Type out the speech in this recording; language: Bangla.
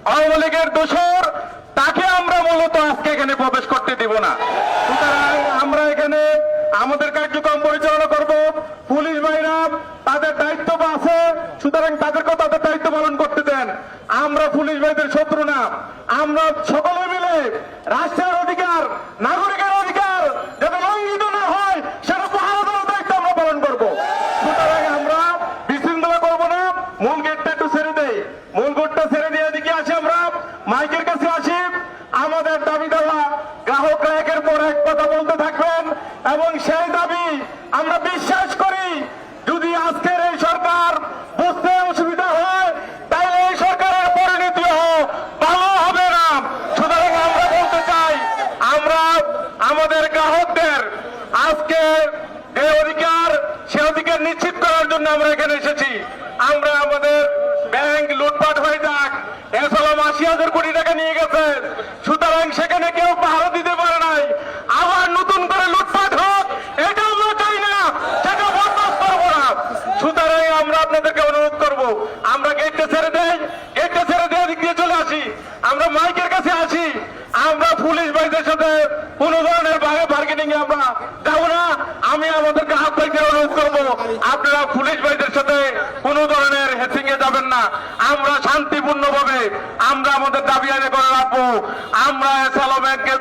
আওয়ামী লীগের দোষর তাকে আমরা মূলত আজকে এখানে প্রবেশ করতে দিব না। সুতরাং আমরা এখানে আমাদের কার্যক্রম পরিচালনা করব। পুলিশ বাহিনী তাদের দায়িত্ব আছে, সুতরাং তাদেরকেও তাদের দায়িত্ব পালন করতে দেন। আমরা পুলিশ বাহিনীর শত্রু না। আমরা সকলে মিলে রাষ্ট্রের অধিকার, নাগরিকের অধিকার যাতে লঙ্ঘিত না হয় সেটা পাহারা দেওয়ার দায়িত্ব আমরা পালন করব। সুতরাং আমরা বিশৃঙ্খলা করব না। মূল গেটটা একটু ছেড়ে দেই, মূল গেটটা ছেড়ে দিয়ে দিকে আসি, আমরা মাইকের কাছে আসি। আমাদের দাবি দেওয়া গ্রাহকরা একের পর এক কথা বলতে থাকবেন এবং সেই দাবি আমরা বিশ্বাস করি যদি আজকের এই সরকার বুঝতে অসুবিধা হয় তাহলে এই সরকারের পরিণতিও ভালো হবে না। সুতরাং আমরা বলতে চাই, আমরা আমাদের গ্রাহকদের আজকে যে অধিকার সে অধিকার নিশ্চিত করার জন্য আমরা এখানে এসেছি। আমরা আমাদের ব্যাংক লুটপাট হয়ে যাক, 80,000 কোটি টাকা নিয়ে গেছে, সুতরাং সেখানে কেউ পাহারা দিতে পারে নাই। আবার নতুন করে লুটপাট হোক এটা আমরা চাই না, সেটা বরদাস্ত করবো না। সুতরাং আমরা আপনাদেরকে অনুরোধ করব, আমরা গেটটা ছেড়ে দেই, গেটটা ছেড়ে দিয়ে দিক দিয়ে চলে আসি, আমরা মাইকের কাছে আসি। আমরা পুলিশ ভাইদের সাথে কোন ধরনের বার্গেনিং এ আমরা যাবো না। আমি আমাদের গ্রাহক ভাইদের অনুরোধ করবো, আপনারা পুলিশ ভাইদের সাথে কোন ধরনের হেসিং এ যাবেন না। আমরা শান্তিপূর্ণ ভাবে আমরা আমাদের দাবি আদায় করে রাখবো। আমরা এসএলও ব্যাংকের